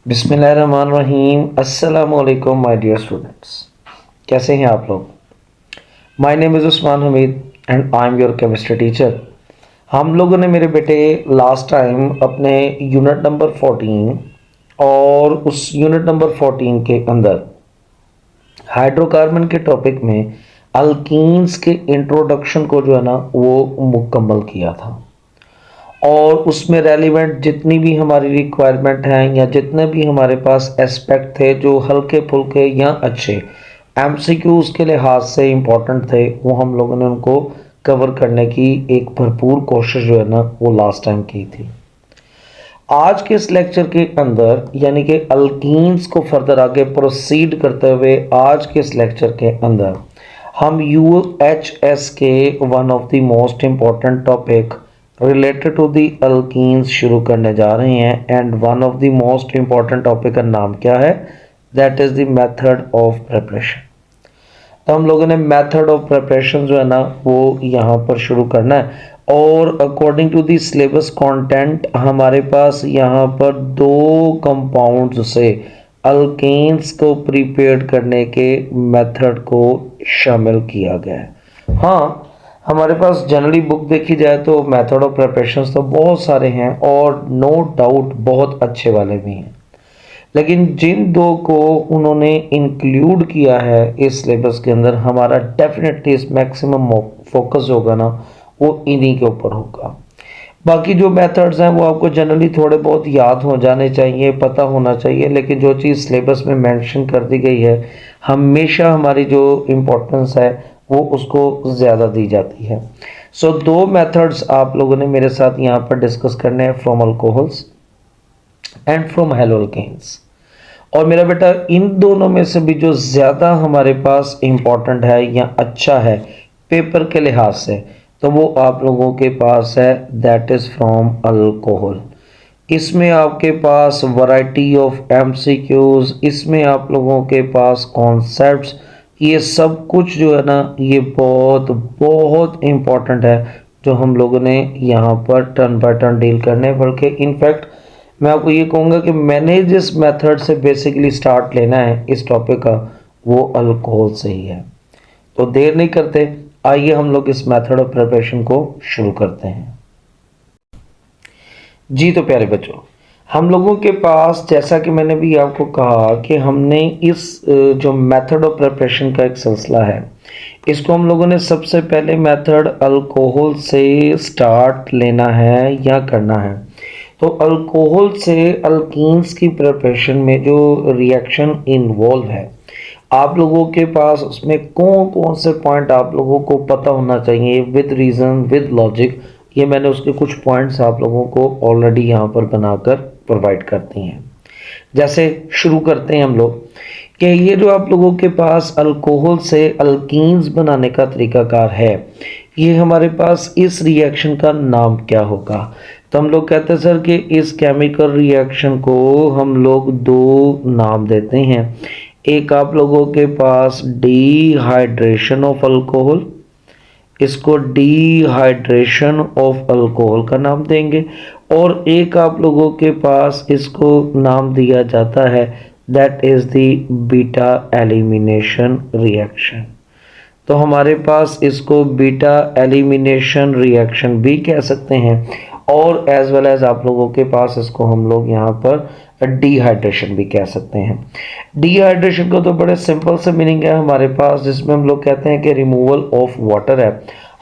बिस्मिल्लाहिर्रहमानिर्रहीम। अस्सलाम वालेकुम माय डियर स्टूडेंट्स, कैसे हैं आप लोग। My name is Usman Hamid and I am your chemistry teacher. हम लोगों ने मेरे बेटे लास्ट टाइम अपने यूनिट नंबर 14 और उस यूनिट नंबर 14 के अंदर हाइड्रोकार्बन के टॉपिक में अल्कीन्स के इंट्रोडक्शन को जो है ना वो मुकम्मल किया था और उसमें रेलिवेंट जितनी भी हमारी रिक्वायरमेंट हैं या जितने भी हमारे पास एस्पेक्ट थे जो हल्के फुल्के या अच्छे एमसीक्यूज के लिहाज से इम्पोर्टेंट थे, वो हम लोगों ने उनको कवर करने की एक भरपूर कोशिश जो है ना वो लास्ट टाइम की थी। आज के इस लेक्चर के अंदर यानी कि अल्कीन्स को फर्दर आगे प्रोसीड करते हुए आज के इस लेक्चर के अंदर हम यूएचएस के one of the most important topic related to the alkenes शुरू करने जा रहे हैं and one of the most important topic का नाम क्या है, that is the method of preparation. तो हम लोगों ने मेथड ऑफ प्रिपरेशन जो है ना वो यहाँ पर शुरू करना है और according to the syllabus content हमारे पास यहाँ पर दो कंपाउंड्स से अल्केन्स को प्रिपेयर करने के मेथड को शामिल किया गया है। हाँ, हमारे पास जनरली बुक देखी जाए तो मेथड ऑफ प्रिपरेशन तो बहुत सारे हैं और नो डाउट बहुत अच्छे वाले भी हैं, लेकिन जिन दो को उन्होंने इंक्लूड किया है इस सिलेबस के अंदर हमारा डेफिनेटली इस मैक्सिमम फोकस होगा ना वो इन्हीं के ऊपर होगा। बाकी जो मेथड्स हैं वो आपको जनरली थोड़े बहुत याद हो जाने चाहिए, पता होना चाहिए, लेकिन जो चीज़ सिलेबस में मेंशन कर दी गई है हमेशा हमारी जो इम्पोर्टेंस है वो उसको ज़्यादा दी जाती है। सो दो मेथड्स आप लोगों ने मेरे साथ यहाँ पर डिस्कस करने हैं, from alcohols and from haloalkanes. और मेरा बेटा इन दोनों में से भी जो ज़्यादा हमारे पास इम्पोर्टेंट है या अच्छा है पेपर के लिहाज से तो वो आप लोगों के पास है, दैट इज़ फ्रॉम अल्कोहल। इसमें आपके पास वैरायटी ऑफ एमसीक्यूज, इसमें आप लोगों के पास कॉन्सेप्ट्स, ये सब कुछ जो है ना ये बहुत बहुत इम्पोर्टेंट है जो हम लोगों ने यहाँ पर टर्न बाय टर्न डील करने हैं। बल्कि इनफैक्ट मैं आपको ये कहूँगा कि मैंने जिस मेथड से बेसिकली स्टार्ट लेना है इस टॉपिक का वो अल्कोहल से ही है। तो देर नहीं करते, आइए हम लोग इस मेथड ऑफ प्रिपरेशन को शुरू करते हैं। जी तो प्यारे बच्चों, हम लोगों के पास जैसा कि मैंने भी आपको कहा कि हमने इस जो मेथड ऑफ प्रिपरेशन का एक सिलसिला है इसको हम लोगों ने सबसे पहले मेथड अल्कोहल से स्टार्ट लेना है या करना है। तो अल्कोहल से अल्कीन्स की प्रिपरेशन में जो रिएक्शन इन्वॉल्व है आप लोगों के पास उसमें कौन कौन से पॉइंट आप लोगों को पता होना चाहिए विद रीज़न विद लॉजिक, ये मैंने उसके कुछ पॉइंट्स आप लोगों को ऑलरेडी यहाँ पर बनाकर प्रोवाइड करती हैं। जैसे शुरू करते हैं हम लोग कि ये जो आप लोगों के पास अल्कोहल से अल्कीन्स बनाने का तरीकाकार है ये हमारे पास इस रिएक्शन का नाम क्या होगा। तो हम लोग कहते हैं सर कि इस केमिकल रिएक्शन को हम लोग दो नाम देते हैं। एक आप लोगों के पास डिहाइड्रेशन ऑफ अल्कोहल, इसको डिहाइड्रेशन ऑफ अल्कोहल का नाम देंगे, और एक आप लोगों के पास इसको नाम दिया जाता है that is the beta elimination reaction. तो हमारे पास इसको बीटा एलिमिनेशन रिएक्शन भी कह सकते हैं और एज वेल एज आप लोगों के पास इसको हम लोग यहाँ पर डिहाइड्रेशन भी कह सकते हैं। डिहाइड्रेशन का तो बड़े सिंपल से मीनिंग है हमारे पास जिसमें हम लोग कहते हैं कि रिमूवल ऑफ वाटर है।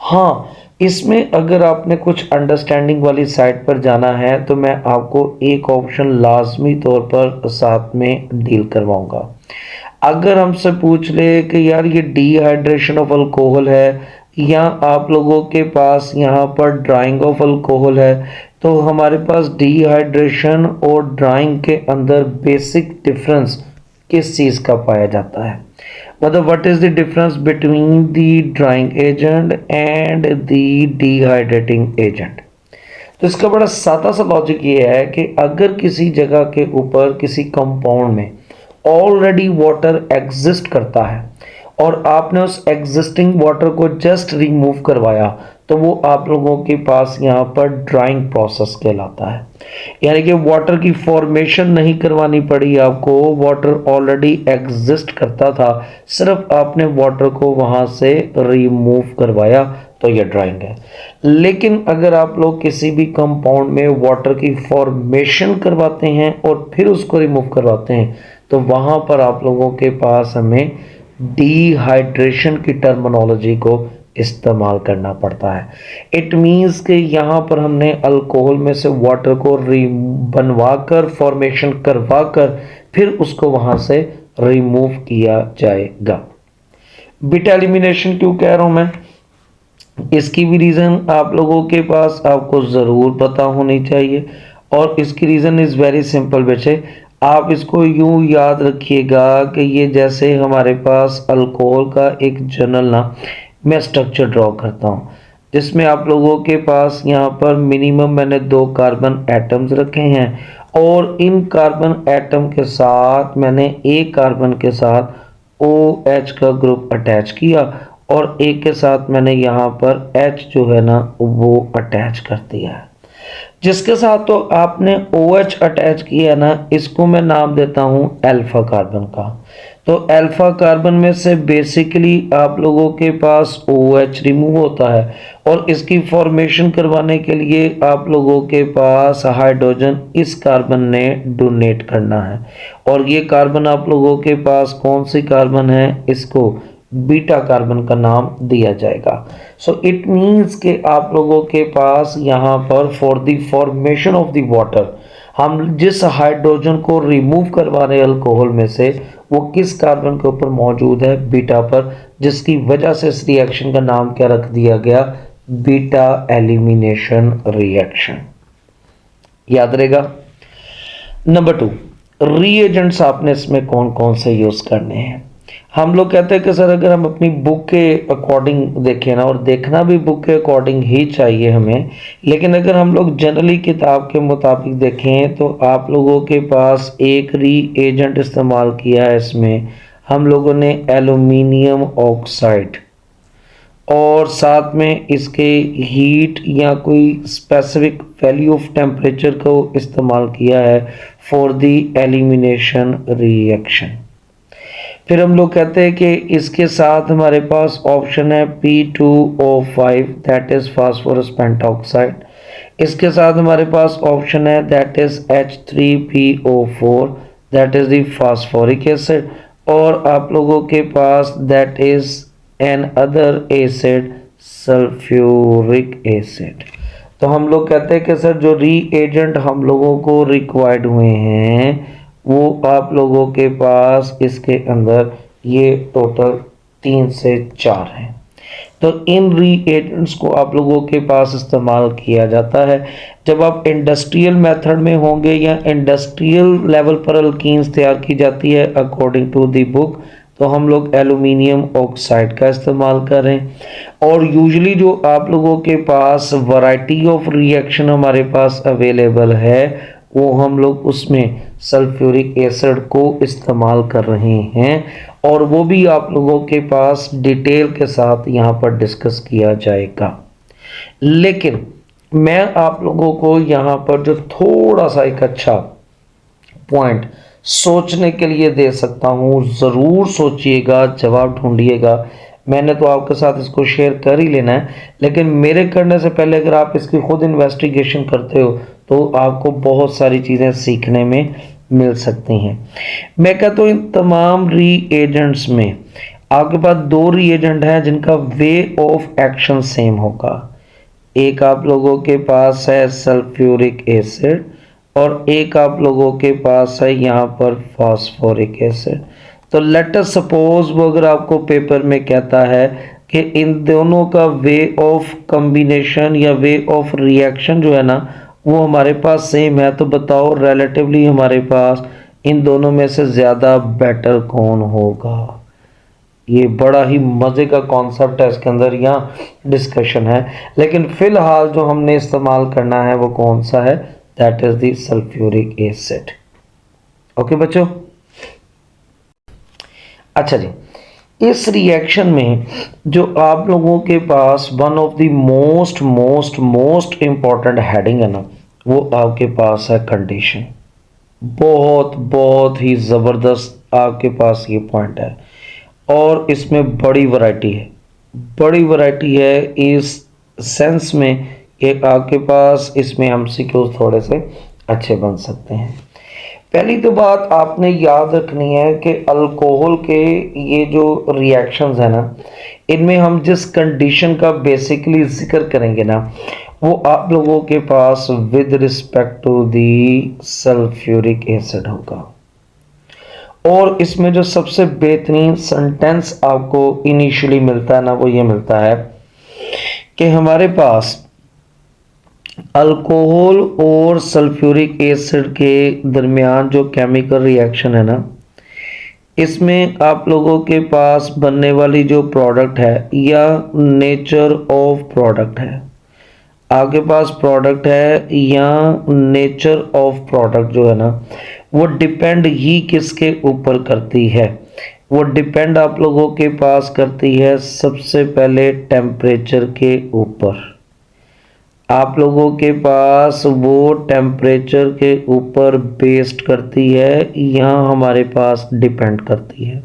हाँ, इसमें अगर आपने कुछ अंडरस्टैंडिंग वाली साइड पर जाना है तो मैं आपको एक ऑप्शन लाजमी तौर पर साथ में डील करवाऊंगा। अगर हमसे पूछ ले कि यार ये डिहाइड्रेशन ऑफ अल्कोहल है या आप लोगों के पास यहाँ पर ड्राइंग ऑफ अल्कोहल है तो हमारे पास डिहाइड्रेशन और ड्राइंग के अंदर बेसिक डिफरेंस किस चीज़ का पाया जाता है, मतलब what is the difference between the drying agent and the dehydrating agent. तो इसका बड़ा सादा सा लॉजिक ये है कि अगर किसी जगह के ऊपर किसी कंपाउंड में ऑलरेडी वाटर एग्जिस्ट करता है और आपने उस एग्जिस्टिंग वाटर को जस्ट रिमूव करवाया तो वो आप लोगों के पास यहाँ पर ड्राइंग प्रोसेस कहलाता है। यानी कि वाटर की फॉर्मेशन नहीं करवानी पड़ी आपको, वाटर ऑलरेडी एग्जिस्ट करता था, सिर्फ आपने वाटर को वहाँ से रिमूव करवाया, तो ये ड्राइंग है। लेकिन अगर आप लोग किसी भी कंपाउंड में वाटर की फॉर्मेशन करवाते हैं और फिर उसको रिमूव करवाते हैं, तो वहाँ पर आप लोगों के पास हमें डिहाइड्रेशन की टर्मिनोलॉजी को इस्तेमाल करना पड़ता है। इट मीन्स कि यहाँ पर हमने अल्कोहल में से वाटर को बनवा कर, फॉर्मेशन करवा कर, फिर उसको वहाँ से रिमूव किया जाएगा। बीटा एलिमिनेशन क्यों कह रहा हूँ मैं, इसकी भी रीज़न आप लोगों के पास आपको ज़रूर पता होनी चाहिए, और इसकी रीज़न इज़ वेरी सिंपल बच्चे। आप इसको यूं याद रखिएगा कि ये जैसे हमारे पास अल्कोहल का एक जनरल ना मैं स्ट्रक्चर ड्रॉ करता हूँ, जिसमें आप लोगों के पास यहाँ पर मिनिमम मैंने 2 कार्बन एटम्स रखे हैं, और इन कार्बन एटम के साथ मैंने एक कार्बन के साथ OH का ग्रुप अटैच किया, और एक के साथ मैंने यहाँ पर H जो है ना वो अटैच कर दिया है। जिसके साथ तो आपने OH अटैच किया है ना, इसको मैं नाम देता हूँ अल्फा कार्बन का। तो अल्फा कार्बन में से बेसिकली आप लोगों के पास OH रिमूव होता है, और इसकी फॉर्मेशन करवाने के लिए आप लोगों के पास हाइड्रोजन इस कार्बन ने डोनेट करना है, और ये कार्बन आप लोगों के पास कौन सी कार्बन है, इसको बीटा कार्बन का नाम दिया जाएगा। सो इट मीन्स कि आप लोगों के पास यहाँ पर for the formation of the water हम जिस हाइड्रोजन को रिमूव करवा रहे हैं अल्कोहल में से, वो किस कार्बन के ऊपर मौजूद है, बीटा पर, जिसकी वजह से इस रिएक्शन का नाम क्या रख दिया गया, बीटा एलिमिनेशन रिएक्शन। याद रहेगा। नंबर 2, रीएजेंट्स आपने इसमें कौन कौन से यूज करने हैं। हम लोग कहते हैं कि सर अगर हम अपनी बुक के अकॉर्डिंग देखें ना, और देखना भी बुक के अकॉर्डिंग ही चाहिए हमें, लेकिन अगर हम लोग जनरली किताब के मुताबिक देखें तो आप लोगों के पास एक रीएजेंट इस्तेमाल किया है, इसमें हम लोगों ने एल्युमिनियम ऑक्साइड, और साथ में इसके हीट या कोई स्पेसिफिक वैल्यू ऑफ टेम्परेचर को इस्तेमाल किया है फॉर द एलिमिनेशन रिएक्शन। फिर हम लोग कहते हैं कि इसके साथ हमारे पास ऑप्शन है P2O5 that is phosphorus pentoxide. इसके साथ हमारे पास ऑप्शन है that is H3PO4 that is the phosphoric acid, और आप लोगों के पास that is another acid sulphuric acid. तो हम लोग कहते हैं कि सर जो रीएजेंट हम लोगों को रिक्वायर्ड हुए हैं वो आप लोगों के पास इसके अंदर ये टोटल 3 से 4 हैं। तो इन रीएजेंट्स को आप लोगों के पास इस्तेमाल किया जाता है जब आप इंडस्ट्रियल मेथड में होंगे, या इंडस्ट्रियल लेवल पर अल्कीन्स तैयार की जाती है अकॉर्डिंग टू द बुक, तो हम लोग एल्युमिनियम ऑक्साइड का इस्तेमाल करें। और यूजुअली जो आप लोगों के पास वैरायटी ऑफ रिएक्शन हमारे पास अवेलेबल है, वो हम लोग उसमें सल्फ्यूरिक एसिड को इस्तेमाल कर रहे हैं, और वो भी आप लोगों के पास डिटेल के साथ यहाँ पर डिस्कस किया जाएगा। लेकिन मैं आप लोगों को यहाँ पर जो थोड़ा सा एक अच्छा पॉइंट सोचने के लिए दे सकता हूँ, ज़रूर सोचिएगा, जवाब ढूंढिएगा। मैंने तो आपके साथ इसको शेयर कर ही लेना है, लेकिन मेरे करने से पहले अगर आप इसकी खुद इन्वेस्टिगेशन करते हो तो आपको बहुत सारी चीज़ें सीखने में मिल सकती हैं। मैं कहता हूँ इन तमाम रीएजेंट्स में आपके पास 2 रीएजेंट हैं जिनका वे ऑफ एक्शन सेम होगा। एक आप लोगों के पास है सल्फ्यूरिक एसिड, और एक आप लोगों के पास है यहाँ पर फास्फोरिक एसिड। तो लेट अस सपोज वो अगर आपको पेपर में कहता है कि इन दोनों का वे ऑफ कॉम्बिनेशन या वे ऑफ रिएक्शन जो है ना वो हमारे पास सेम है, तो बताओ रिलेटिवली हमारे पास इन दोनों में से ज़्यादा बेटर कौन होगा। ये बड़ा ही मज़े का कॉन्सेप्ट है, इसके अंदर यहाँ डिस्कशन है, लेकिन फ़िलहाल जो हमने इस्तेमाल करना है वो कौन सा है, that is the sulphuric acid. Okay बच्चों। अच्छा जी, इस रिएक्शन में जो आप लोगों के पास one of the most most most important heading है ना, वो आपके पास है कंडीशन। बहुत बहुत ही ज़बरदस्त आपके पास ये पॉइंट है, और इसमें बड़ी वैरायटी है इस सेंस में कि आपके पास इसमें एमसीक्यूज थोड़े से अच्छे बन सकते हैं। पहली तो बात आपने याद रखनी है कि अल्कोहल के ये जो रिएक्शंस है ना, इनमें हम जिस कंडीशन का बेसिकली जिक्र करेंगे ना, वो आप लोगों के पास with respect to the sulphuric acid होगा। और इसमें जो सबसे बेहतरीन सेंटेंस आपको इनिशियली मिलता है ना, वो ये मिलता है कि हमारे पास अल्कोहल और सल्फ्यूरिक एसिड के दरमियान जो केमिकल रिएक्शन है ना, इसमें आप लोगों के पास बनने वाली जो प्रोडक्ट है या नेचर ऑफ प्रोडक्ट है, आपके पास प्रोडक्ट है या नेचर ऑफ प्रोडक्ट जो है ना, वो डिपेंड ही किसके ऊपर करती है? वो डिपेंड आप लोगों के पास करती है सबसे पहले टेम्परेचर के ऊपर। आप लोगों के पास वो टेम्परेचर के ऊपर बेस्ड करती है या हमारे पास डिपेंड करती है।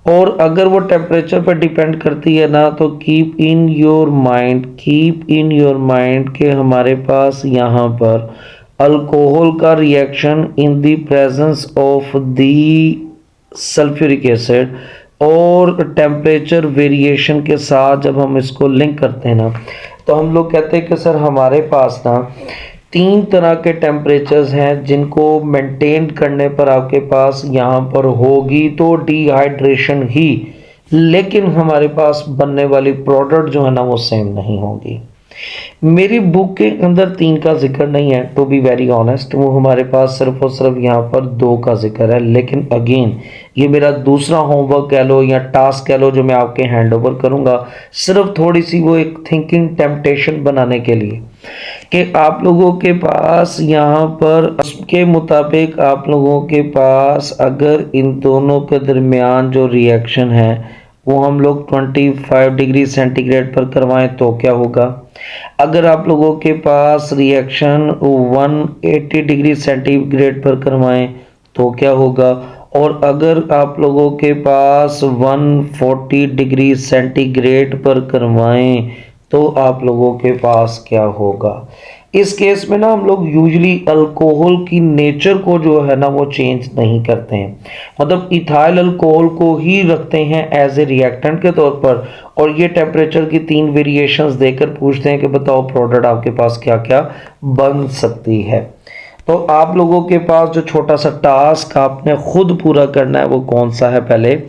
और अगर वो टेम्परेचर पर डिपेंड करती है ना, तो कीप इन योर माइंड कि हमारे पास यहाँ पर अल्कोहल का reaction in the presence of the sulphuric acid और टेम्परेचर वेरिएशन के साथ जब हम इसको लिंक करते हैं ना, तो हम लोग कहते हैं कि सर हमारे पास ना 3 तरह के टेम्परेचर्स हैं जिनको मेंटेन करने पर आपके पास यहाँ पर होगी तो डिहाइड्रेशन ही, लेकिन हमारे पास बनने वाली प्रोडक्ट जो है ना वो सेम नहीं होगी। मेरी बुक के अंदर 3 का जिक्र नहीं है, टू बी वेरी ऑनेस्ट, वो हमारे पास सिर्फ और सिर्फ यहाँ पर 2 का जिक्र है। लेकिन अगेन ये मेरा दूसरा होमवर्क कह लो या टास्क कह लो जो मैं आपके हैंड ओवर करूँगा, सिर्फ थोड़ी सी वो एक थिंकिंग टेम्पटेशन बनाने के लिए कि आप लोगों के पास यहाँ पर उसके मुताबिक आप लोगों के पास अगर इन दोनों के दरमियान जो रिएक्शन है वो हम लोग 25 डिग्री सेंटीग्रेड पर करवाएं तो क्या होगा। अगर आप लोगों के पास रिएक्शन 180 डिग्री सेंटीग्रेड पर करवाएं तो क्या होगा। और अगर आप लोगों के पास 140 डिग्री सेंटीग्रेड पर करवाएं तो आप लोगों के पास क्या होगा। इस केस में ना हम लोग यूजली अल्कोहल की नेचर को जो है ना वो चेंज नहीं करते हैं, मतलब इथाइल अल्कोहल को ही रखते हैं एज ए रिएक्टेंट के तौर पर, और ये टेम्परेचर की 3 वेरिएशंस देकर पूछते हैं कि बताओ प्रोडक्ट आपके पास क्या क्या बन सकती है। तो आप लोगों के पास जो छोटा सा टास्क आपने खुद पूरा करना है वो कौन सा है, पहले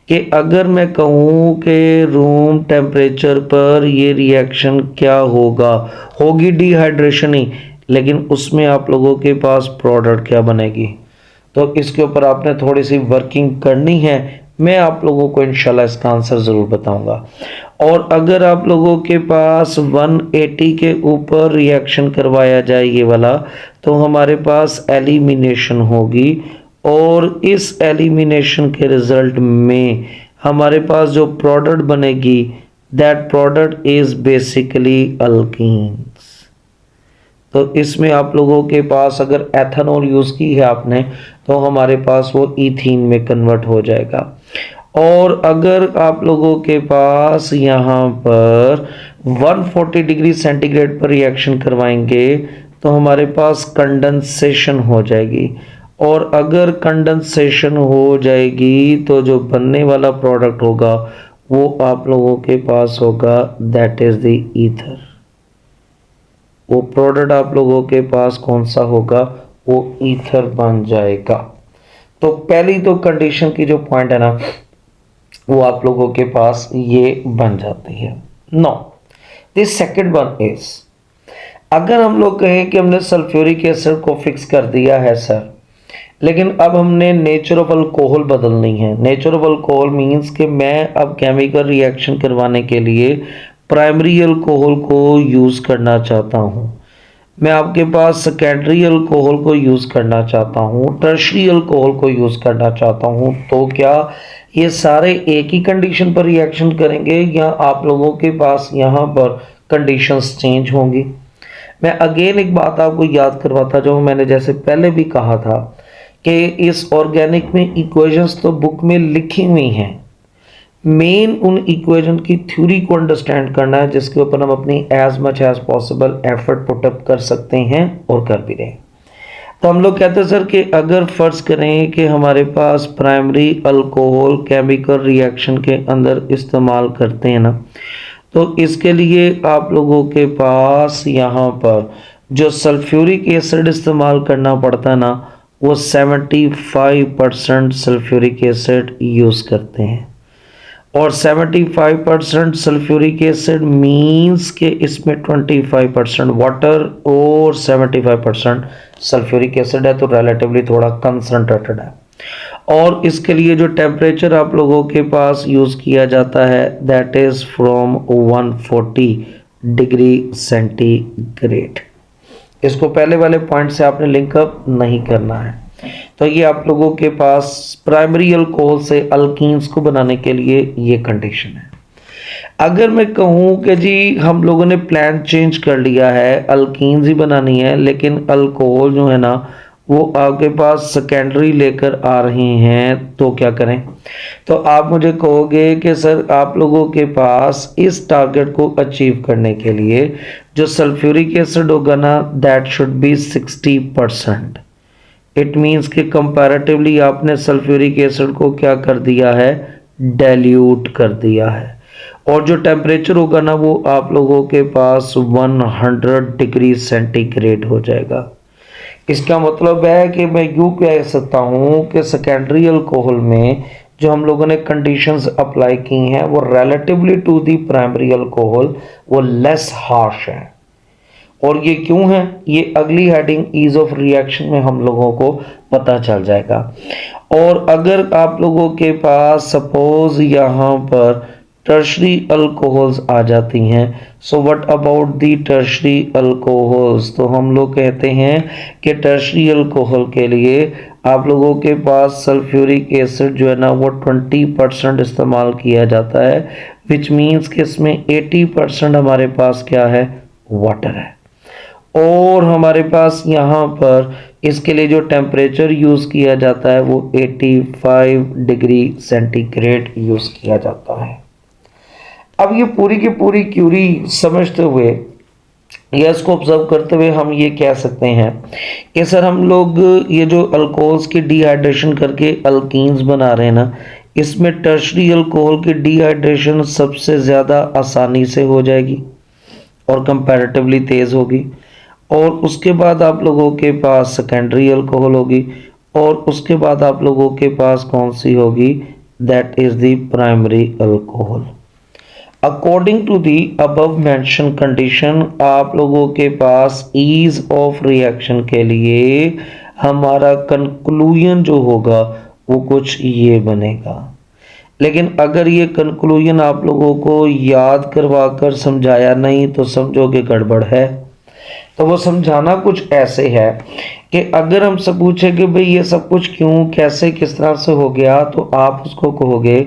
कि अगर मैं कहूँ कि रूम टेम्परेचर पर ये रिएक्शन क्या होगा, होगी डिहाइड्रेशन ही, लेकिन उसमें आप लोगों के पास प्रोडक्ट क्या बनेगी। तो इसके ऊपर आपने थोड़ी सी वर्किंग करनी है, मैं आप लोगों को इंशाल्लाह इसका आंसर ज़रूर बताऊंगा। और अगर आप लोगों के पास 180 के ऊपर रिएक्शन करवाया जाए ये वाला, तो हमारे पास एलिमिनेशन होगी, और इस एलिमिनेशन के रिजल्ट में हमारे पास जो प्रोडक्ट बनेगी that product is basically alkenes. तो इसमें आप लोगों के पास अगर एथेनॉल यूज़ की है आपने तो हमारे पास वो ईथीन में कन्वर्ट हो जाएगा। और अगर आप लोगों के पास यहाँ पर 140 डिग्री सेंटीग्रेड पर रिएक्शन करवाएंगे तो हमारे पास कंडेंसेशन हो जाएगी, और अगर कंडेंसेशन हो जाएगी तो जो बनने वाला प्रोडक्ट होगा वो आप लोगों के पास होगा दैट इज़ द ईथर। वो प्रोडक्ट आप लोगों के पास कौन सा होगा, वो ईथर बन जाएगा। तो पहली तो कंडीशन की जो पॉइंट है ना वो आप लोगों के पास ये बन जाती है। Know the second one is, अगर हम लोग कहें कि हमने सल्फ्यूरिक एसिड को फिक्स कर दिया है सर, लेकिन अब हमने नेचर ऑफ अल्कोहल बदलनी है। नेचर ऑफ अल्कोहल मींस कि मैं अब केमिकल रिएक्शन करवाने के लिए प्राइमरी अल्कोहल को यूज़ करना चाहता हूँ। मैं आपके पास सेकेंडरी अल्कोहल को यूज़ करना चाहता हूँ, टर्शरी अल्कोहल को यूज़ करना चाहता हूँ, तो क्या ये सारे एक ही कंडीशन पर रिएक्शन करेंगे या आप लोगों के पास यहाँ पर कंडीशंस चेंज होंगी? मैं अगेन एक बात आपको याद करवाता जाऊँ, मैंने जैसे पहले भी कहा था कि इस ऑर्गेनिक में इक्वेशंस तो बुक में लिखी हुई हैं, मेन उन इक्वेशन की थ्योरी को अंडरस्टैंड करना है जिसके ऊपर हम अपनी as much as possible effort put up कर सकते हैं और कर भी रहे हैं। तो हम लोग कहते हैं सर कि अगर फर्ज करें कि हमारे पास प्राइमरी अल्कोहल केमिकल रिएक्शन के अंदर इस्तेमाल करते हैं ना, तो इसके लिए आप लोगों के पास यहाँ पर जो सल्फ्यूरिक एसिड इस्तेमाल करना पड़ता है ना, वो 75% सल्फ्यूरिक एसिड यूज़ करते हैं। और 75% सल्फ्यूरिक एसिड मीन्स के इसमें 25% वाटर और 75% सल्फ्यूरिक एसिड है, तो रिलेटिवली थोड़ा कंसंट्रेटेड है। और इसके लिए जो टेम्परेचर आप लोगों के पास यूज़ किया जाता है that is from 140 degree centigrade. इसको पहले वाले पॉइंट से आपने लिंकअप नहीं करना है। तो ये आप लोगों के पास प्राइमरी अल्कोहल से अल्कीन्स को बनाने के लिए ये कंडीशन है। अगर मैं कहूँ कि जी हम लोगों ने प्लान चेंज कर लिया है, अल्कीन्स ही बनानी है, लेकिन अल्कोहल जो है ना वो आपके पास सेकेंडरी लेकर आ रहे हैं, तो क्या करें? तो आप मुझे कहोगे कि सर आप लोगों के पास इस टारगेट को अचीव करने के लिए जो सल्फ्यूरिक एसिड होगा ना that should be 60%। It means कि कंपैरेटिवली आपने सल्फ्यूरिक एसिड को क्या कर दिया है, डाइल्यूट कर दिया है। और जो टेम्परेचर होगा ना वो आप लोगों के पास 100 डिग्री सेंटीग्रेड हो जाएगा। इसका मतलब है कि मैं यूँ कह सकता हूँ कि सेकेंडरी अल्कोहल में जो हम लोगों ने कंडीशंस अप्लाई की हैं वो relatively to the primary alcohol वो लेस हार्श है। और ये क्यों है, ये अगली हेडिंग ईज ऑफ रिएक्शन में हम लोगों को पता चल जाएगा। और अगर आप लोगों के पास सपोज यहाँ पर टर्शरी अल्कोहल्स आ जाती हैं, so what about the tertiary alcohols, तो हम लोग कहते हैं कि टर्शरी अल्कोहल के लिए आप लोगों के पास सल्फ्यूरिक एसिड जो है ना वो 20% इस्तेमाल किया जाता है, विच मीन्स कि इसमें 80% हमारे पास क्या है, वाटर है। और हमारे पास यहाँ पर इसके लिए जो टेम्परेचर यूज़ किया जाता है वो 85 डिग्री सेंटीग्रेड यूज़ किया जाता है। अब ये पूरी की पूरी क्यूरी समझते हुए या इसको ऑब्जर्व करते हुए हम ये कह सकते हैं कि सर हम लोग ये जो अल्कोहल्स की डिहाइड्रेशन करके अल्कीन्स बना रहे हैं ना, इसमें टर्शरी अल्कोहल की डिहाइड्रेशन सबसे ज़्यादा आसानी से हो जाएगी और कंपैरेटिवली तेज़ होगी। और उसके बाद आप लोगों के पास सेकेंडरी अल्कोहल होगी और उसके बाद आप लोगों के पास कौन सी होगी, that is the primary alcohol. According to the above mention condition आप लोगों के पास ईज ऑफ रिएक्शन के लिए हमारा कंक्लूजन जो होगा वो कुछ ये बनेगा। लेकिन अगर ये कंक्लूजन आप लोगों को याद करवा कर समझाया नहीं तो समझोगे गड़बड़ है। तो वो समझाना कुछ ऐसे है कि अगर हमसे पूछे कि भाई ये सब कुछ क्यों, कैसे, किस तरह से हो गया, तो आप उसको कहोगे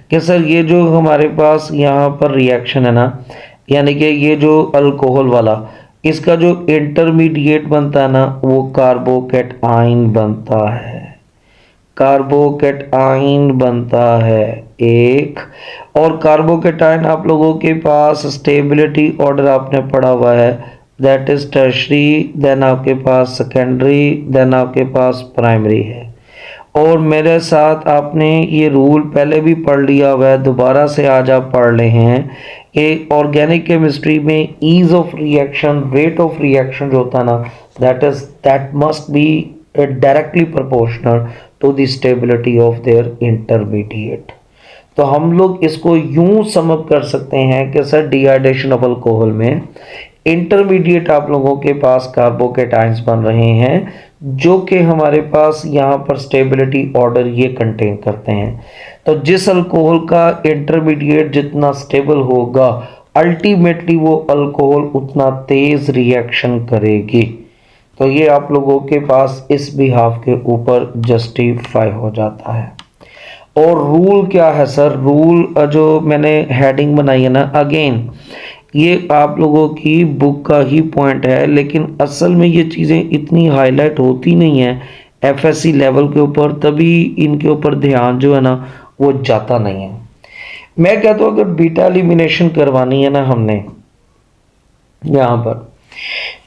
कि सर ये जो हमारे पास यहाँ पर रिएक्शन है ना, यानी कि ये जो अल्कोहल वाला इसका जो इंटरमीडिएट बनता है ना वो कार्बोकैटायन बनता है, कार्बोकैटायन बनता है एक। और कार्बोकैटायन आप लोगों के पास स्टेबिलिटी ऑर्डर आपने पढ़ा हुआ है, दैट इज टर्शरी, देन आपके पास सेकेंडरी, देन आपके पास प्राइमरी है। और मेरे साथ आपने ये रूल पहले भी पढ़ लिया हुआ है, दोबारा से आज आप पढ़ रहे हैं कि ऑर्गेनिक केमिस्ट्री में ease of reaction, rate of reaction जो होता है ना that must be directly proportional to the stability of their intermediate. तो हम लोग इसको यूं समझ कर सकते हैं कि सर डिहाइड्रेशन ऑफ अल्कोहल में इंटरमीडिएट आप लोगों के पास कार्बोकैटायंस बन रहे हैं जो कि हमारे पास यहाँ पर स्टेबिलिटी ऑर्डर ये कंटेन करते हैं। तो जिस अल्कोहल का इंटरमीडिएट जितना स्टेबल होगा अल्टीमेटली वो अल्कोहल उतना तेज रिएक्शन करेगी। तो ये आप लोगों के पास इस बिहाफ के ऊपर जस्टिफाई हो जाता है। और रूल क्या है सर? रूल जो मैंने हेडिंग बनाई है ना, अगेन ये आप लोगों की बुक का ही पॉइंट है, लेकिन असल में ये चीज़ें इतनी हाईलाइट होती नहीं है एफएससी लेवल के ऊपर, तभी इनके ऊपर ध्यान जो है ना वो जाता नहीं है। मैं कहता हूँ अगर बीटा एलिमिनेशन करवानी है ना हमने यहाँ पर,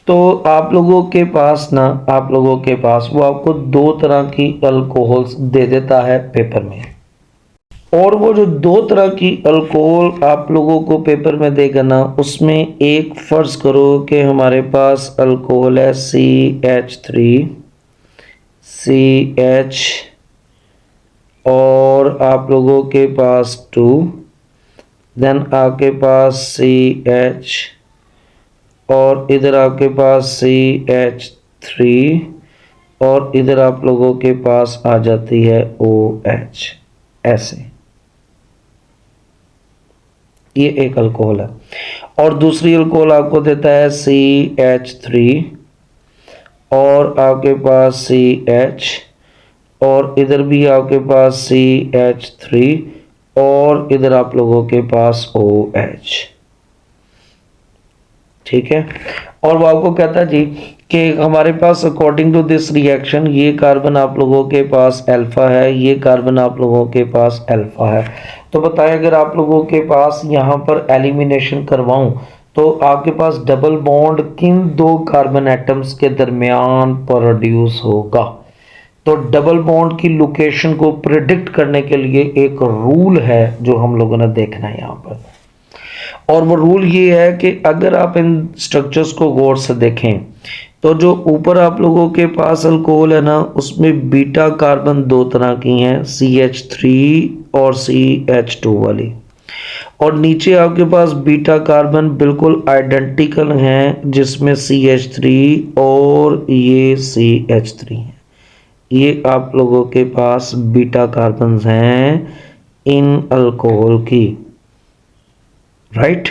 तो आप लोगों के पास ना, आप लोगों के पास वो आपको दो तरह की अल्कोहल्स दे देता है पेपर में। और वो जो दो तरह की अल्कोहल आप लोगों को पेपर में देगा ना, उसमें एक फर्ज करो कि हमारे पास अल्कोहल है CH, और आप लोगों के पास 2, देन आपके पास CH, और इधर आपके पास CH3, और इधर आप लोगों के पास आ जाती है OH। ऐसे ये एक अल्कोहल है। और दूसरी अल्कोहल आपको देता है CH3, और आपके पास CH, और इधर भी आपके पास CH3, और इधर आप लोगों के पास OH। ठीक है। और वो आपको कहता है जी कि हमारे पास अकॉर्डिंग टू दिस रिएक्शन ये कार्बन आप लोगों के पास अल्फा है, ये कार्बन आप लोगों के पास अल्फा है। तो बताएं अगर आप लोगों के पास यहाँ पर एलिमिनेशन करवाऊं तो आपके पास डबल बॉन्ड किन दो कार्बन एटम्स के दरमियान प्रोड्यूस होगा? तो डबल बॉन्ड की लोकेशन को प्रिडिक्ट करने के लिए एक रूल है जो हम लोगों ने देखना है यहाँ पर। और वो रूल ये है कि अगर आप इन स्ट्रक्चर्स को गौर से देखें तो जो ऊपर आप लोगों के पास अल्कोहल है ना, उसमें बीटा कार्बन दो तरह की हैं, CH3 और CH2 वाली। और नीचे आपके पास बीटा कार्बन बिल्कुल आइडेंटिकल हैं, जिसमें CH3 और ये CH3 है। ये आप लोगों के पास बीटा कार्बन हैं इन अल्कोहल की, राइट।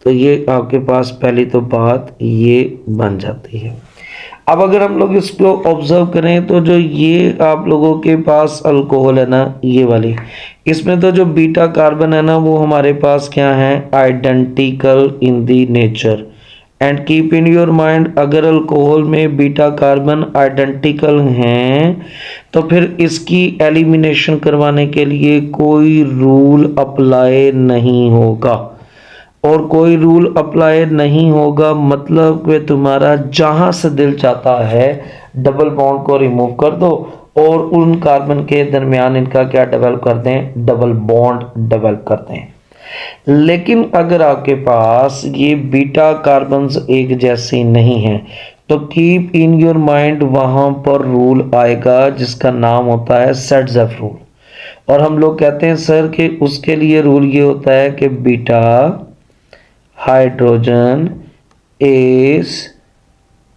तो ये आपके पास पहली तो बात ये बन जाती है। अब अगर हम लोग इसको ऑब्जर्व करें तो जो ये आप लोगों के पास अल्कोहल है ना, ये वाली, इसमें तो जो बीटा कार्बन है ना वो हमारे पास क्या है, identical in the nature. And keep in your mind, अगर अल्कोहल में बीटा कार्बन आइडेंटिकल हैं तो फिर इसकी एलिमिनेशन करवाने के लिए कोई रूल अप्लाई नहीं होगा। और कोई रूल अप्लाई नहीं होगा मतलब कि तुम्हारा जहां से दिल चाहता है डबल बॉन्ड को रिमूव कर दो और उन कार्बन के दरमियान इनका क्या डेवलप कर दें, डबल बॉन्ड डेवलप कर दें। लेकिन अगर आपके पास ये बीटा कार्बन्स एक जैसे नहीं हैं तो कीप इन योर माइंड वहां पर रूल आएगा जिसका नाम होता है सेटजेफ रूल। और हम लोग कहते हैं सर कि उसके लिए रूल ये होता है कि beta hydrogen is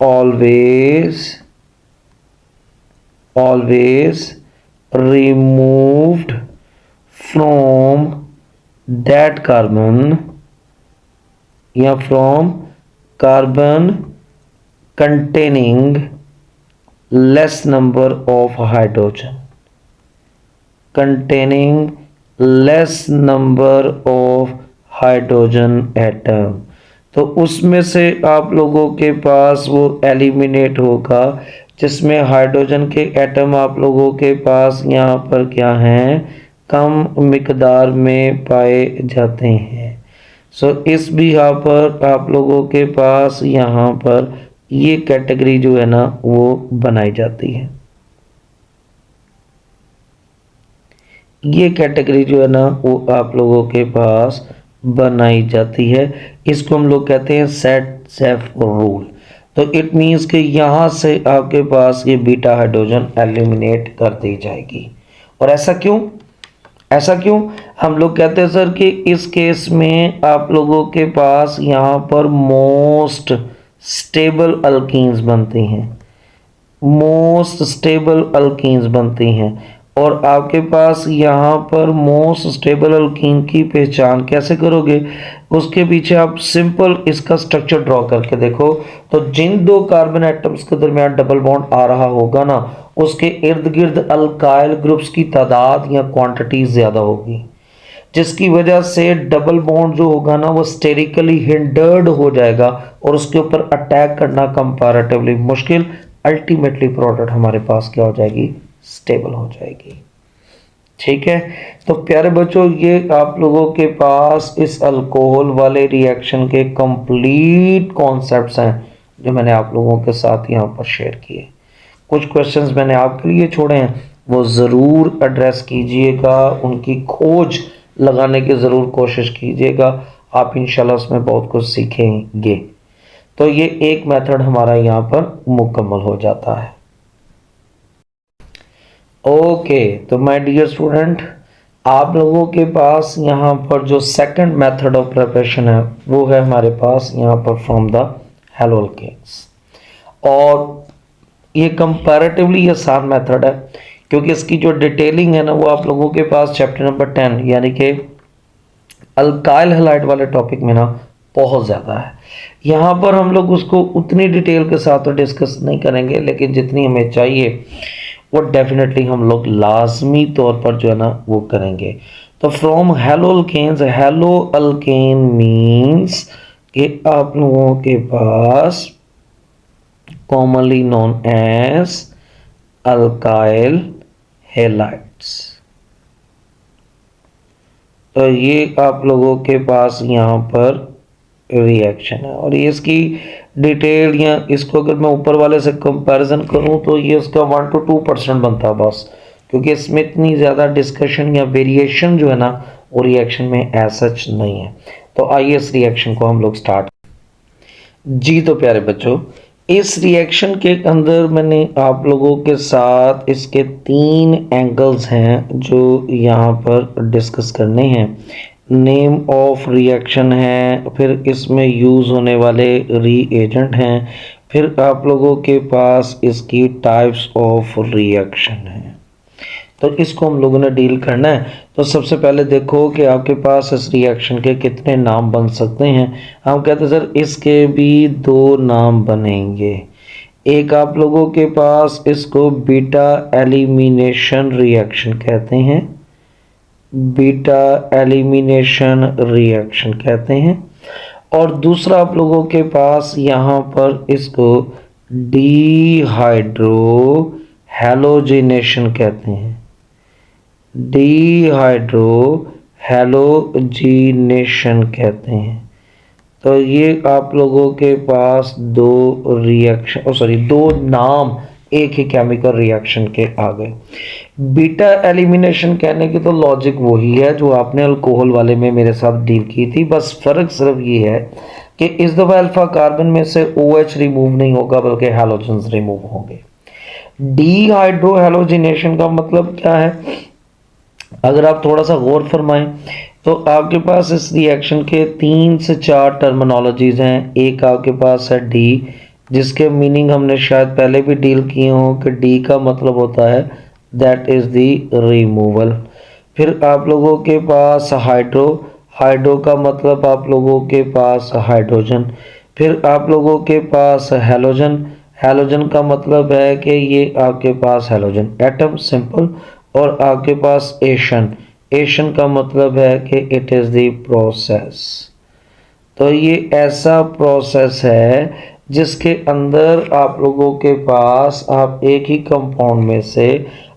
always removed from that carbon या from carbon containing less number of hydrogen, containing less number of hydrogen atom. तो उसमें से आप लोगों के पास वो एलिमिनेट होगा जिसमें हाइड्रोजन के एटम आप लोगों के पास यहाँ पर क्या हैं, कम मिकदार में पाए जाते हैं। सो इस भी यहाँ पर आप लोगों के पास यहाँ पर ये कैटेगरी जो है ना वो बनाई जाती है। ये कैटेगरी जो है ना वो आप लोगों के पास बनाई जाती है। इसको हम लोग कहते हैं सेटजेफ रूल। तो इट मीन्स कि यहाँ से आपके पास ये बीटा हाइड्रोजन एलिमिनेट कर दी जाएगी। और ऐसा क्यों, ऐसा क्यों? हम लोग कहते हैं सर कि इस केस में आप लोगों के पास यहाँ पर मोस्ट स्टेबल अल्कीन्स बनती हैं, मोस्ट स्टेबल अल्कीन्स बनती हैं। और आपके पास यहाँ पर मोस्ट स्टेबल अल्कीन की पहचान कैसे करोगे, उसके पीछे आप सिंपल इसका स्ट्रक्चर ड्रॉ करके देखो। तो जिन दो कार्बन एटम्स के दरमियान डबल बॉन्ड आ रहा होगा ना, उसके इर्द गिर्द अल्काइल ग्रुप्स की तादाद या क्वांटिटी ज्यादा होगी, जिसकी वजह से डबल बॉन्ड जो होगा ना वो स्टेरिकली हिंडर्ड हो जाएगा और उसके ऊपर अटैक करना कंपैरेटिवली मुश्किल। अल्टीमेटली प्रोडक्ट हमारे पास क्या हो जाएगी, स्टेबल हो जाएगी। ठीक है, तो प्यारे बच्चों ये आप लोगों के पास इस अल्कोहल वाले रिएक्शन के कंप्लीट कॉन्सेप्ट्स हैं जो मैंने आप लोगों के साथ यहाँ पर शेयर किए। कुछ क्वेश्चंस मैंने आपके लिए छोड़े हैं, वो ज़रूर एड्रेस कीजिएगा, उनकी खोज लगाने की ज़रूर कोशिश कीजिएगा, आप इंशाल्लाह उसमें बहुत कुछ सीखेंगे। तो ये एक मेथड हमारा यहाँ पर मुकम्मल हो जाता है। ओके, तो माय डियर स्टूडेंट, आप लोगों के पास यहाँ पर जो सेकंड मेथड ऑफ प्रिपरेशन है वो है हमारे पास यहाँ पर फ्रॉम द हेलो अल्केन्स। और ये कंपैरेटिवली आसान मेथड है क्योंकि इसकी जो डिटेलिंग है ना वो आप लोगों के पास चैप्टर नंबर 10 यानी कि अल्काइल हैलाइड वाले टॉपिक में ना बहुत ज़्यादा है। यहाँ पर हम लोग उसको उतनी डिटेल के साथ तो डिस्कस नहीं करेंगे, लेकिन जितनी हमें चाहिए वो डेफिनेटली हम लोग लाजमी तौर पर जो है ना वो करेंगे। तो from halo alkanes, halo alkane means कि आप लोगों के पास commonly known as alkyl halides। तो ये आप लोगों के पास यहाँ पर रिएक्शन है और ये इसकी डिटेल या इसको अगर मैं ऊपर वाले से कंपैरिजन करूँ तो ये उसका 1 to 2% बनता है बस, क्योंकि इसमें इतनी ज़्यादा डिस्कशन या वेरिएशन जो है ना वो रिएक्शन में एज सच नहीं है। तो आइए इस रिएक्शन को हम लोग स्टार्ट। जी तो प्यारे बच्चों, इस रिएक्शन के अंदर मैंने आप लोगों के साथ इसके 3 एंगल्स हैं जो यहाँ पर डिस्कस करने हैं। नेम ऑफ रिएक्शन है, फिर इसमें यूज़ होने वाले रीएजेंट हैं, फिर आप लोगों के पास इसकी टाइप्स ऑफ रिएक्शन है। तो इसको हम लोगों ने डील करना है। तो सबसे पहले देखो कि आपके पास इस रिएक्शन के कितने नाम बन सकते हैं। हम कहते हैं सर इसके भी 2 नाम बनेंगे। एक आप लोगों के पास इसको बीटा एलिमिनेशन रिएक्शन कहते हैं, बीटा एलिमिनेशन रिएक्शन कहते हैं, और दूसरा आप लोगों के पास यहाँ पर इसको डीहाइड्रो हैलोजिनेशन कहते हैं, डीहाइड्रो हैलोजिनेशन कहते हैं। तो ये आप लोगों के पास 2 रिएक्शन 2 नाम एक ही केमिकल रिएक्शन के आ गए। बीटा एलिमिनेशन कहने की तो लॉजिक वही है जो आपने अल्कोहल वाले में मेरे साथ डील की थी, बस फर्क सिर्फ ये है कि इस दफा अल्फा कार्बन में से OH रिमूव नहीं होगा बल्कि हैलोजन्स रिमूव होंगे। डीहाइड्रो हैलोजिनेशन का मतलब क्या है, अगर आप थोड़ा सा गौर फरमाएं तो आपके पास इस रिएक्शन के 3 से 4 टर्मिनोलॉजीज हैं। एक आपके पास है डी, जिसके मीनिंग हमने शायद पहले भी डील किए हों कि डी का मतलब होता है दैट इज द रिमूवल। फिर आप लोगों के पास हाइड्रो, हाइड्रो का मतलब आप लोगों के पास हाइड्रोजन। फिर आप लोगों के पास हैलोजन, हैलोजन का मतलब है कि ये आपके पास हैलोजन एटम सिंपल। और आपके पास एशन, एशन का मतलब है कि इट इज़ द प्रोसेस। तो ये ऐसा प्रोसेस है जिसके अंदर आप लोगों के पास आप एक ही कंपाउंड में से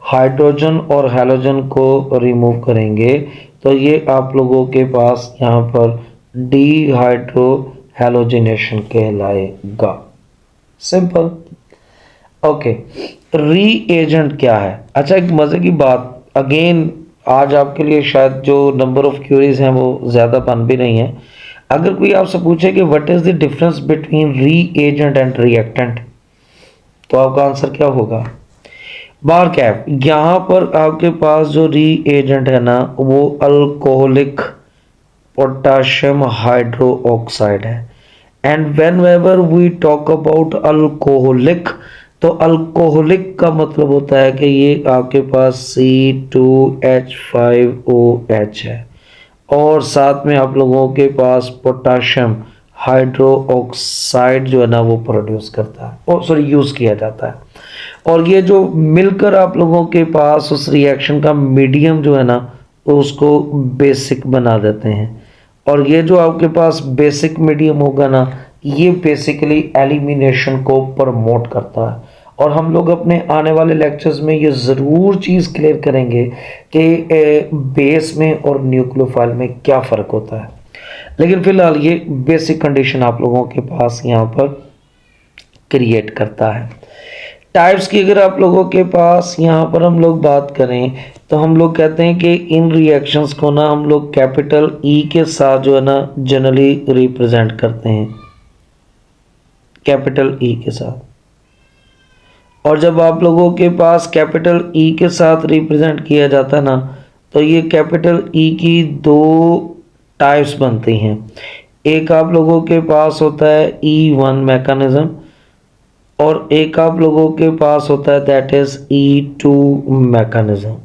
हाइड्रोजन और हैलोजन को रिमूव करेंगे। तो ये आप लोगों के पास यहाँ पर डीहाइड्रो हैलोजिनेशन कहलाएगा, सिंपल। ओके, रीएजेंट क्या है? अच्छा, एक मज़े की बात अगेन, आज आपके लिए शायद जो नंबर ऑफ क्यूरीज हैं वो ज़्यादा बन भी नहीं है। अगर कोई आपसे पूछे कि what is the difference between reagent and reactant, तो आपका आंसर क्या होगा? बार कैप। यहाँ पर आपके पास जो रीएजेंट है ना वो अल्कोहलिक पोटाशियम हाइड्रो ऑक्साइड है। And whenever we talk about alcoholic, तो अल्कोहलिक का मतलब होता है कि ये आपके पास C2H5OH है और साथ में आप लोगों के पास पोटाशियम हाइड्रो ऑक्साइड जो है ना वो प्रोड्यूस करता है, ओ सॉरी यूज़ किया जाता है। और ये जो मिलकर आप लोगों के पास उस रिएक्शन का मीडियम जो है ना उसको बेसिक बना देते हैं। और ये जो आपके पास बेसिक मीडियम होगा ना ये बेसिकली एलिमिनेशन को प्रमोट करता है। और हम लोग अपने आने वाले लेक्चर्स में ये ज़रूर चीज़ क्लियर करेंगे कि बेस में और न्यूक्लियोफाइल में क्या फ़र्क होता है। लेकिन फ़िलहाल ये बेसिक कंडीशन आप लोगों के पास यहाँ पर क्रिएट करता है। टाइप्स की अगर आप लोगों के पास यहाँ पर हम लोग बात करें तो हम लोग कहते हैं कि इन रिएक्शंस को ना हम लोग कैपिटल ई के साथ जो है ना जनरली रिप्रेजेंट करते हैं, कैपिटल ई के साथ। और जब आप लोगों के पास कैपिटल ई के साथ रिप्रेजेंट किया जाता है ना तो ये कैपिटल ई की दो टाइप्स बनती हैं। एक आप लोगों के पास होता है E1 मैकेनिज्म और एक आप लोगों के पास होता है दैट इज E2 मैकेनिज्म।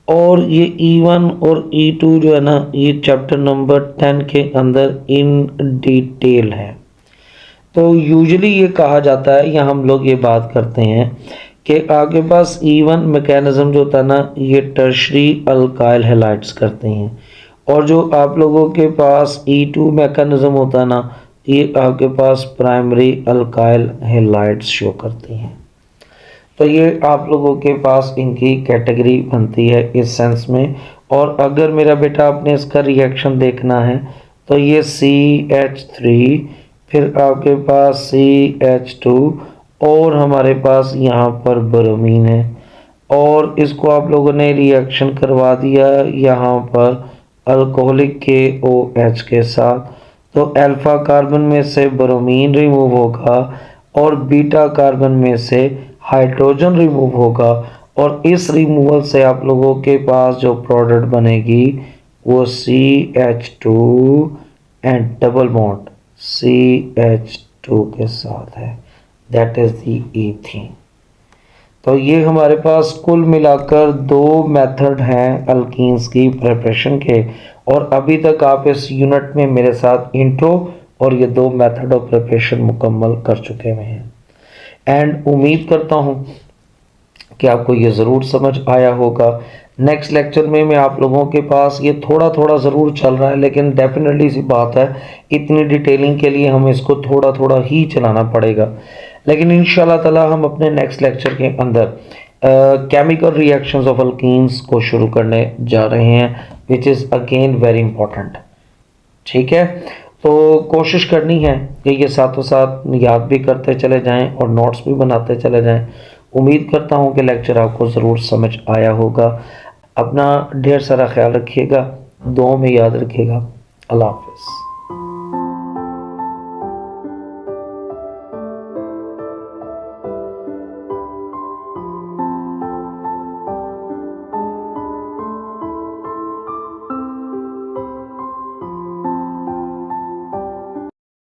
और ये E1 और E2 जो है ना ये चैप्टर नंबर 10 के अंदर इन डिटेल है। तो यूजुअली ये कहा जाता है या हम लोग ये बात करते हैं कि आपके पास E1 मैकेनिज्म जो होता है ना ये टर्शरी अल्काइल हैलाइड्स करते हैं और जो आप लोगों के पास E2 मैकेनिज्म होता है ना ये आपके पास प्राइमरी अल्काइल हैलाइड्स शो करती हैं। तो ये आप लोगों के पास इनकी कैटेगरी बनती है इस सेंस में। और अगर मेरा बेटा आपने इसका रिएक्शन देखना है तो ये CH3 फिर आपके पास CH2 और हमारे पास यहाँ पर ब्रोमीन है और इसको आप लोगों ने रिएक्शन करवा दिया यहाँ पर अल्कोहलिक KOH के साथ। तो अल्फा कार्बन में से ब्रोमीन रिमूव होगा और बीटा कार्बन में से हाइड्रोजन रिमूव होगा और इस रिमूवल से आप लोगों के पास जो प्रोडक्ट बनेगी वो CH2 and double bond CH2 के साथ है, दैट इज द ईथीन। तो ये हमारे पास कुल मिलाकर दो मेथड हैं अल्कीन्स की प्रिपरेशन के और अभी तक आप इस यूनिट में मेरे साथ इंट्रो और ये दो मेथड ऑफ प्रिपरेशन मुकम्मल कर चुके हुए हैं। एंड उम्मीद करता हूँ कि आपको ये ज़रूर समझ आया होगा। नेक्स्ट लेक्चर में मैं आप लोगों के पास ये थोड़ा थोड़ा ज़रूर चल रहा है लेकिन डेफिनेटली सी बात है इतनी डिटेलिंग के लिए हमें इसको थोड़ा थोड़ा ही चलाना पड़ेगा। लेकिन इंशाल्लाह ताला हम अपने नेक्स्ट लेक्चर के अंदर केमिकल रिएक्शंस ऑफ अल्कीन्स को शुरू करने जा रहे हैं which is again very important. ठीक है, तो कोशिश करनी है कि ये साथों साथ याद भी करते चले जाएं और नोट्स भी बनाते चले जाएं। उम्मीद करता हूं कि लेक्चर आपको ज़रूर समझ आया होगा। अपना ढेर सारा ख्याल रखिएगा, दुआओं में याद रखिएगा। अल्लाह हाफ़िज़।